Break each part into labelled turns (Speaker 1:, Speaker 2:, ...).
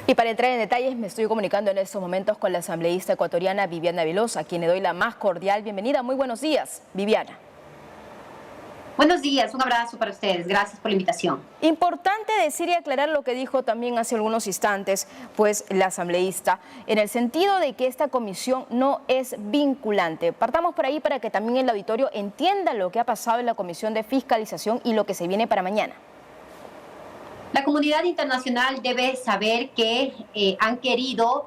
Speaker 1: Y para entrar en detalles me estoy comunicando en estos momentos con la asambleísta ecuatoriana Viviana Velosa, a quien le doy la más cordial bienvenida. Muy buenos días, Viviana.
Speaker 2: Buenos días, un abrazo para ustedes. Gracias por la invitación.
Speaker 1: Importante decir y aclarar lo que dijo también hace algunos instantes, pues la asambleísta, en el sentido de que esta comisión no es vinculante. Partamos por ahí para que también el auditorio entienda lo que ha pasado en la comisión de fiscalización y lo que se viene para mañana.
Speaker 2: La comunidad internacional debe saber que han querido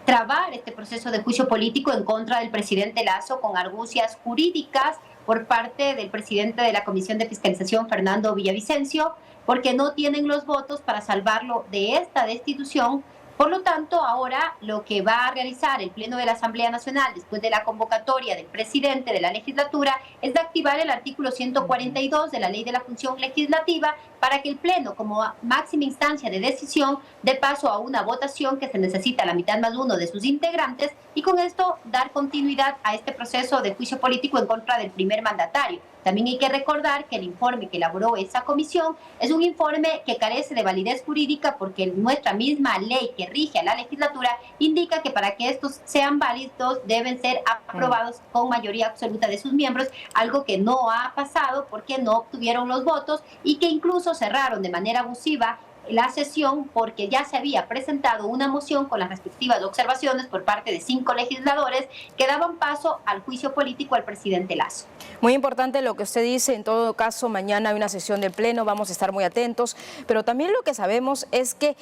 Speaker 2: trabar este proceso de juicio político en contra del presidente Lasso con argucias jurídicas por parte del presidente de la Comisión de Fiscalización, Fernando Villavicencio, porque no tienen los votos para salvarlo de esta destitución. Por lo tanto, ahora lo que va a realizar el Pleno de la Asamblea Nacional después de la convocatoria del presidente de la legislatura es de activar el artículo 142 de la Ley de la Función Legislativa para que el Pleno, como máxima instancia de decisión, dé paso a una votación que se necesita la mitad más uno de sus integrantes y con esto dar continuidad a este proceso de juicio político en contra del primer mandatario. También hay que recordar que el informe que elaboró esa comisión es un informe que carece de validez jurídica porque nuestra misma ley que rige a la legislatura indica que para que estos sean válidos deben ser aprobados con mayoría absoluta de sus miembros, algo que no ha pasado porque no obtuvieron los votos y que incluso cerraron de manera abusiva la sesión porque ya se había presentado una moción con las respectivas observaciones por parte de 5 legisladores que daban paso al juicio político al presidente Lasso.
Speaker 1: Muy importante lo que usted dice, en todo caso mañana hay una sesión del Pleno, vamos a estar muy atentos, pero también lo que sabemos es que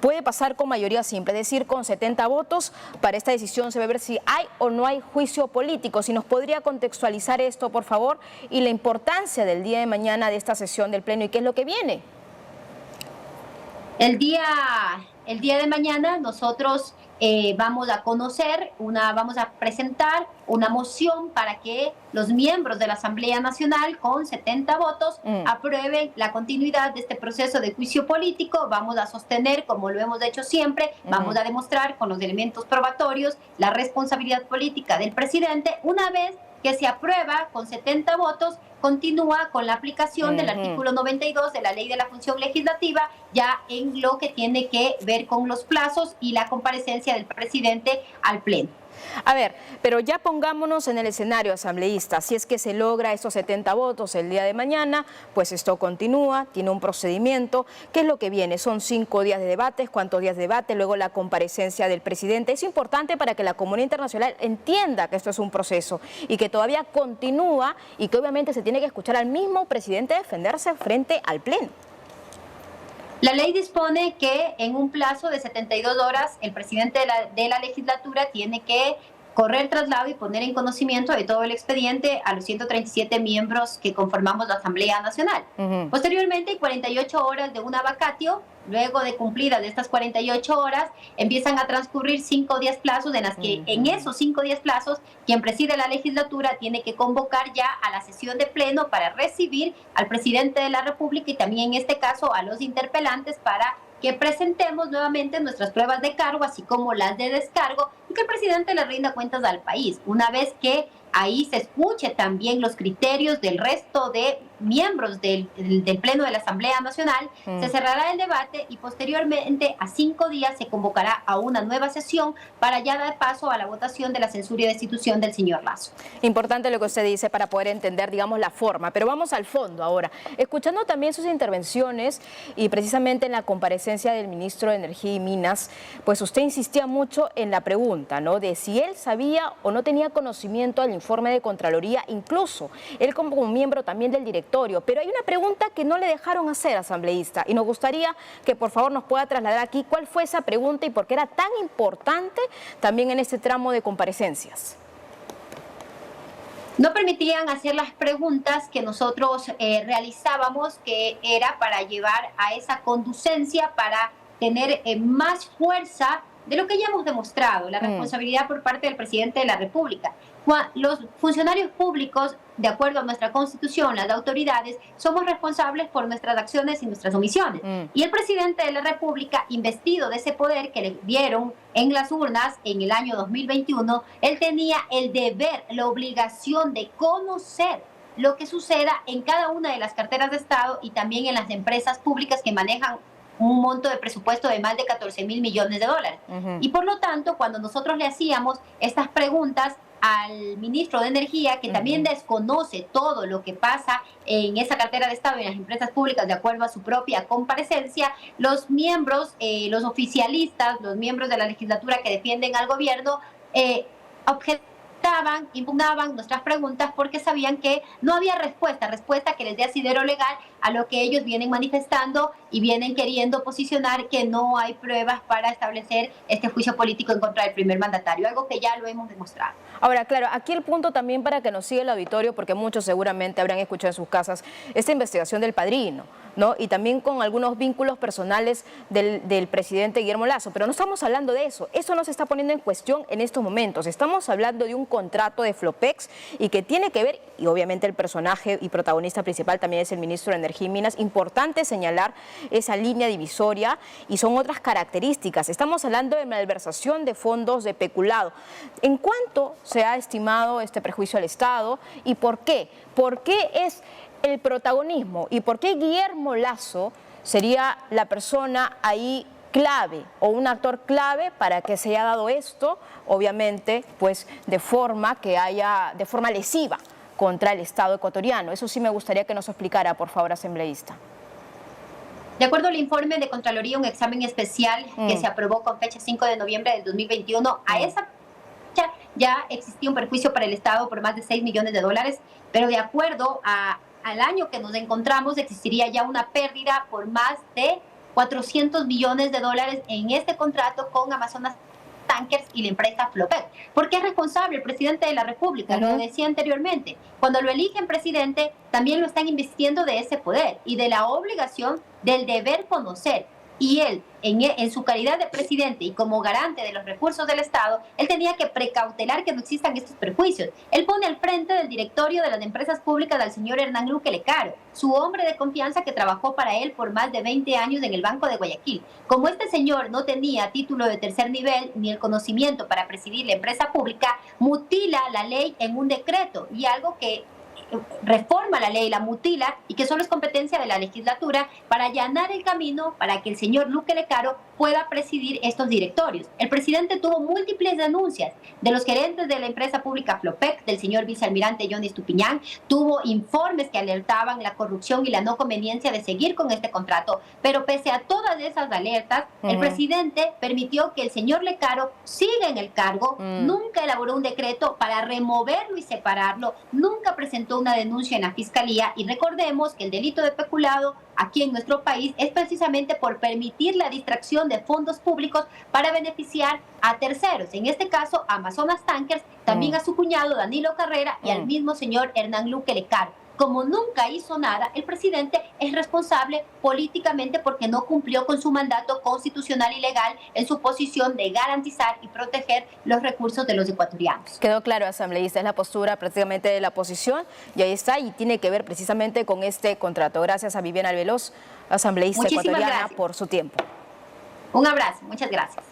Speaker 1: puede pasar con mayoría simple, es decir, con 70 votos. Para esta decisión se va a ver si hay o no hay juicio político. Si nos podría contextualizar esto, por favor, y la importancia del día de mañana de esta sesión del Pleno y qué es lo que viene.
Speaker 2: El día de mañana nosotros vamos a presentar una moción para que los miembros de la Asamblea Nacional con 70 votos aprueben la continuidad de este proceso de juicio político. Vamos a sostener, como lo hemos hecho siempre, vamos a demostrar con los elementos probatorios la responsabilidad política del presidente. Una vez que se aprueba con 70 votos, continúa con la aplicación del artículo 92 de la Ley de la Función Legislativa, ya en lo que tiene que ver con los plazos y la comparecencia del presidente al Pleno.
Speaker 1: A ver, pero ya pongámonos en el escenario asambleísta, si es que se logra esos 70 votos el día de mañana, pues esto continúa, tiene un procedimiento. ¿Qué es lo que viene? Son 5 días de debates, ¿cuántos días de debate? Luego la comparecencia del presidente. Es importante para que la comunidad internacional entienda que esto es un proceso y que todavía continúa y que obviamente se tiene que escuchar al mismo presidente defenderse frente al Pleno.
Speaker 2: La ley dispone que en un plazo de 72 horas el presidente de la legislatura tiene que correr traslado y poner en conocimiento de todo el expediente a los 137 miembros que conformamos la Asamblea Nacional. Posteriormente, hay 48 horas de una vacatio. Luego de cumplidas de estas 48 horas, empiezan a transcurrir 5 días plazos en las que en esos 5 días plazos, quien preside la legislatura tiene que convocar ya a la sesión de pleno para recibir al presidente de la República y también en este caso a los interpelantes para que presentemos nuevamente nuestras pruebas de cargo, así como las de descargo, y que el presidente le rinda cuentas al país. Una vez que ahí se escuche también los criterios del resto de miembros del Pleno de la Asamblea Nacional, se cerrará el debate y posteriormente a 5 días se convocará a una nueva sesión para ya dar paso a la votación de la censura y destitución del señor Lasso.
Speaker 1: Importante lo que usted dice para poder entender, digamos, la forma, pero vamos al fondo ahora. Escuchando también sus intervenciones y precisamente en la comparecencia del ministro de Energía y Minas, pues usted insistía mucho en la pregunta, ¿no?, de si él sabía o no tenía conocimiento del informe de Contraloría, incluso él como miembro también del directorio. Pero hay una pregunta que no le dejaron hacer, asambleísta, y nos gustaría que por favor nos pueda trasladar aquí cuál fue esa pregunta y por qué era tan importante también en este tramo de comparecencias.
Speaker 2: No permitían hacer las preguntas que nosotros realizábamos, que era para llevar a esa conducencia, para tener más fuerza de lo que ya hemos demostrado, la responsabilidad por parte del presidente de la República. Los funcionarios públicos, de acuerdo a nuestra Constitución, las autoridades, somos responsables por nuestras acciones y nuestras omisiones. Y el presidente de la República, investido de ese poder que le dieron en las urnas en el año 2021, él tenía el deber, la obligación de conocer lo que suceda en cada una de las carteras de Estado y también en las empresas públicas que manejan un monto de presupuesto de más de 14.000 millones de dólares. Y por lo tanto, cuando nosotros le hacíamos estas preguntas al ministro de Energía, que también desconoce todo lo que pasa en esa cartera de Estado y en las empresas públicas de acuerdo a su propia comparecencia, los miembros, los oficialistas, los miembros de la legislatura que defienden al gobierno, impugnaban nuestras preguntas porque sabían que no había respuesta que les dé asidero legal a lo que ellos vienen manifestando y vienen queriendo posicionar, que no hay pruebas para establecer este juicio político en contra del primer mandatario, algo que ya lo hemos demostrado.
Speaker 1: Ahora, claro, aquí el punto también para que nos siga el auditorio, porque muchos seguramente habrán escuchado en sus casas esta investigación del padrino, ¿no? Y también con algunos vínculos personales del presidente Guillermo Lasso, pero no estamos hablando de eso no se está poniendo en cuestión en estos momentos, estamos hablando de un contrato de Flopex y que tiene que ver, y obviamente el personaje y protagonista principal también es el ministro de Energía y Minas, importante señalar esa línea divisoria y son otras características, estamos hablando de malversación de fondos de peculado. ¿En cuánto se ha estimado este perjuicio al Estado y por qué? ¿Por qué es el protagonismo y por qué Guillermo Lasso sería la persona ahí clave o un actor clave para que se haya dado esto, obviamente, pues de forma lesiva contra el Estado ecuatoriano? Eso sí me gustaría que nos explicara, por favor, asambleísta.
Speaker 2: De acuerdo al informe de Contraloría, un examen especial que se aprobó con fecha 5 de noviembre del 2021, a esa fecha ya existía un perjuicio para el Estado por más de 6 millones de dólares, pero de acuerdo al año que nos encontramos, existiría ya una pérdida por más de 400 millones de dólares en este contrato con Amazonas Tankers y la empresa Flopex. ¿Por qué es responsable el presidente de la República? Lo decía anteriormente. Cuando lo eligen presidente, también lo están invistiendo de ese poder y de la obligación del deber conocer. Y él, en su calidad de presidente y como garante de los recursos del Estado, él tenía que precautelar que no existan estos perjuicios. Él pone al frente del directorio de las empresas públicas al señor Hernán Luque Lecaro, su hombre de confianza que trabajó para él por más de 20 años en el Banco de Guayaquil. Como este señor no tenía título de tercer nivel ni el conocimiento para presidir la empresa pública, mutila la ley en un decreto y algo que reforma la ley, la mutila y que solo es competencia de la legislatura para allanar el camino para que el señor Luque Lecaro pueda presidir estos directorios. El presidente tuvo múltiples denuncias de los gerentes de la empresa pública Flopex, del señor vicealmirante Johnny Estupiñán, tuvo informes que alertaban la corrupción y la no conveniencia de seguir con este contrato, pero pese a todas esas alertas, el presidente permitió que el señor Lecaro siga en el cargo, nunca elaboró un decreto para removerlo y separarlo, nunca presentó una denuncia en la fiscalía y recordemos que el delito de peculado aquí en nuestro país es precisamente por permitir la distracción de fondos públicos para beneficiar a terceros, en este caso Amazonas Tankers, también a su cuñado Danilo Carrera y al mismo señor Hernán Luque Lecaro. Como nunca hizo nada, el presidente es responsable políticamente porque no cumplió con su mandato constitucional y legal en su posición de garantizar y proteger los recursos de los ecuatorianos.
Speaker 1: Quedó claro, asambleísta, es la postura prácticamente de la oposición y ahí está, y tiene que ver precisamente con este contrato. Gracias a Viviana Alveloz, asambleísta ecuatoriana, por su tiempo.
Speaker 2: Un abrazo, muchas gracias.